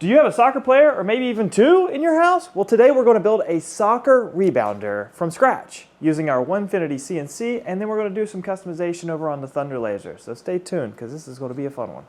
Do you have a soccer player or maybe even two in your house? Well, today we're going to build a soccer rebounder from scratch using our OnefinityCNC, and then we're going to do some customization over on the ThunderLaser. So stay tuned because this is going to be a fun one.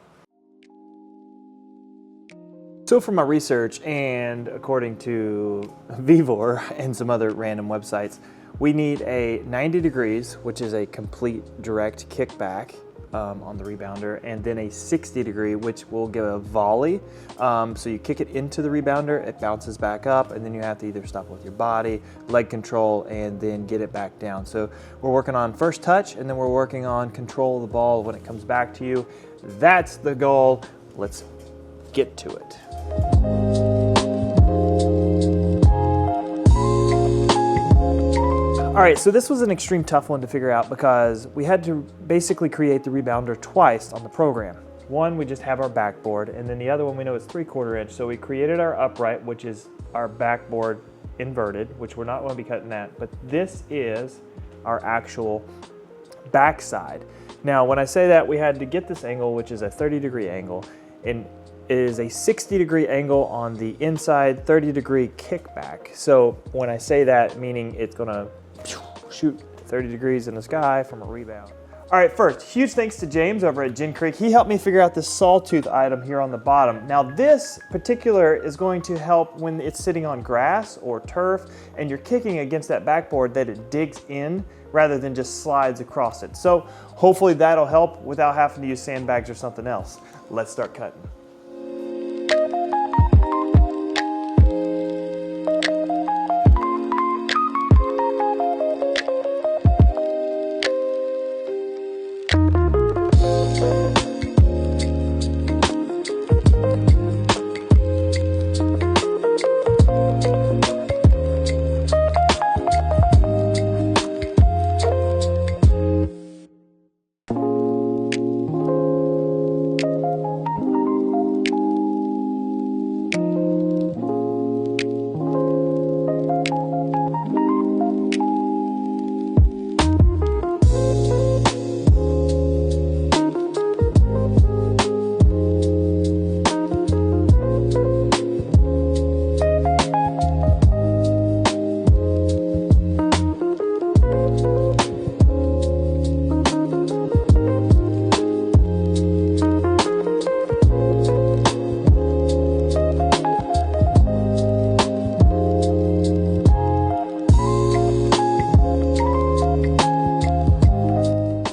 So from my research and according to Vivor and some other random websites, we need a 90 degrees, which is a complete direct kickback on the rebounder, and then a 60 degree, which will give a volley. So you kick it into the rebounder, it bounces back up, and then you have to either stop with your body, leg control, and then get it back down. So we're working on first touch, and then we're working on control of the ball when it comes back to you. That's the goal. Let's get to it. All right, so this was an extreme tough one to figure out because we had to basically create the rebounder twice on the program. One, we just have our backboard, and then the other one we know it's 3/4 inch. So we created our upright, which is our backboard inverted, which we're not going to be cutting that, but this is our actual backside. Now, when I say that, we had to get this angle, which is a 30-degree angle, and it is a 60-degree angle on the inside, 30-degree kickback. So when I say that, meaning it's gonna shoot 30 degrees in the sky from a rebound. All right, first, huge thanks to James over at Gin Creek. He helped me figure out this sawtooth item here on the bottom. Now this particular is going to help when it's sitting on grass or turf and you're kicking against that backboard that it digs in rather than just slides across it. So hopefully that'll help without having to use sandbags or something else. Let's start cutting.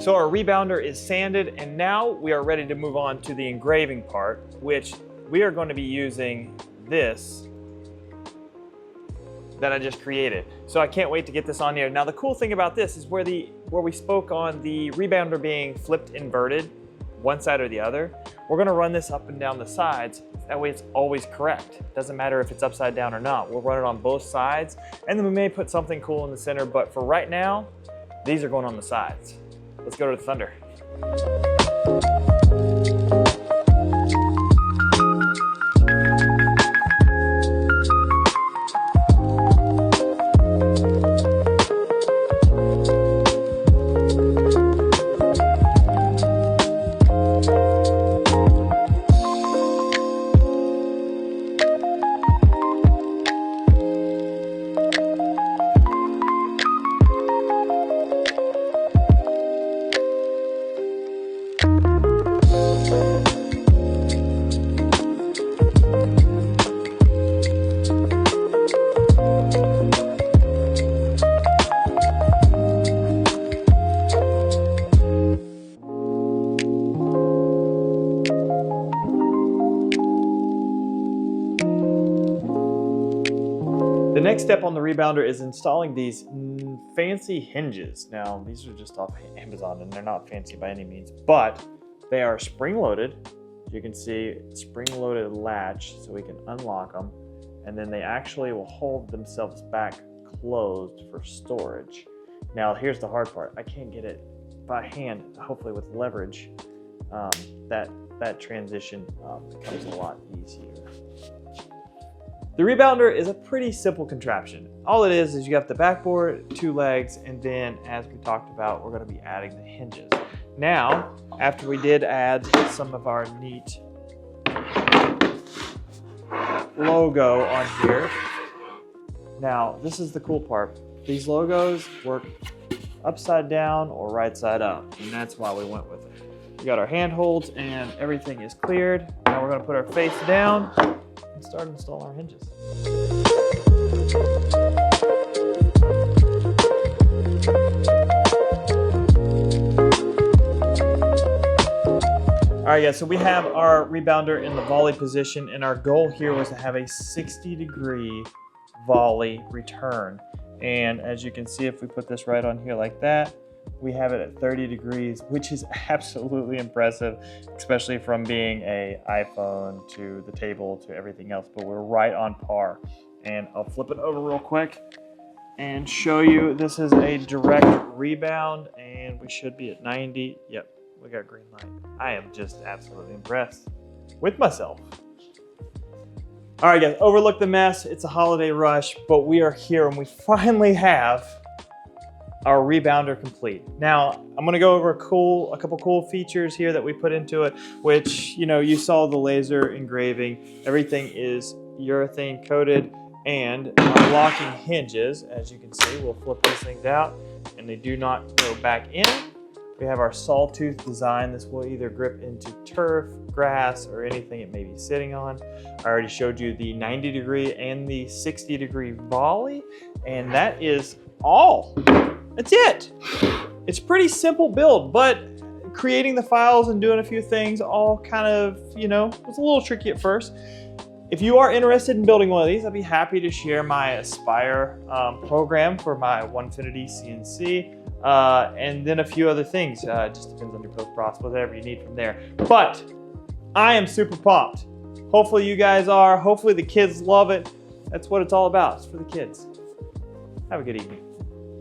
So our rebounder is sanded, and now we are ready to move on to the engraving part, which we are going to be using this that I just created. So I can't wait to get this on here. Now the cool thing about this is where we spoke on the rebounder being flipped inverted, one side or the other, we're gonna run this up and down the sides. That way it's always correct. Doesn't matter if it's upside down or not. We'll run it on both sides, and then we may put something cool in the center, but for right now, these are going on the sides. Let's go to the Thunder. The next step on the rebounder is installing these fancy hinges. Now, these are just off Amazon and they're not fancy by any means, but they are spring-loaded. You can see spring-loaded latch so we can unlock them, and then they actually will hold themselves back closed for storage. Now, here's the hard part. I can't get it by hand. Hopefully with leverage, that transition becomes a lot easier. The rebounder is a pretty simple contraption. All it is you have the backboard, two legs, and then as we talked about, we're going to be adding the hinges. Now, after we did add some of our neat logo on here. Now, this is the cool part. These logos work upside down or right side up, and that's why we went with it. We got our handholds and everything is cleared. Now we're gonna put our face down and start installing our hinges. All right, guys, so we have our rebounder in the volley position, and our goal here was to have a 60-degree volley return. And as you can see, if we put this right on here like that, we have it at 30 degrees, which is absolutely impressive, especially from being an iPhone to the table to everything else, but we're right on par. And I'll flip it over real quick and show you, this is a direct rebound, and we should be at 90. Yep. We got green light. I am just absolutely impressed with myself. All right, guys, overlook the mess. It's a holiday rush, but we are here and we finally have our rebounder complete. Now, I'm gonna go over a couple cool features here that we put into it, which, you know, you saw the laser engraving. Everything is urethane coated, and our locking hinges, as you can see, we'll flip these things out and they do not go back in. We have our sawtooth design. This will either grip into turf, grass, or anything it may be sitting on. I already showed you the 90-degree and the 60-degree volley, and that is all. That's it. It's a pretty simple build, but creating the files and doing a few things all kind of, you know, was a little tricky at first. If you are interested in building one of these, I'd be happy to share my Aspire program for my OnefinityCNC. And then a few other things. It just depends on your post-process, whatever you need from there. But I am super pumped. Hopefully you guys are. Hopefully the kids love it. That's what it's all about. It's for the kids. Have a good evening.